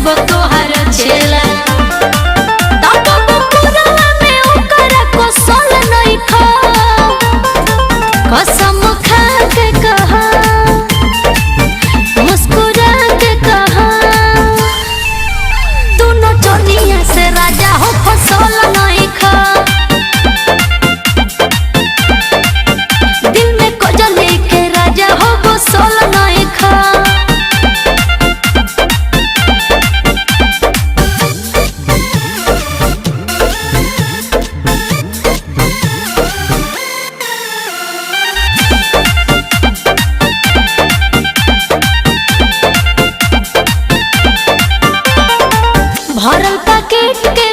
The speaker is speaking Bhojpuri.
सब तोहर छेला तब बपुरवा में ओकर कोसल नहीं खा कसम खा के कहा मुस्कुरा के कहा तू नचनिया से राजा हो फसल नहीं खा दिल में कोजले के राजा हो बसल नहीं खा भरल पैकेट के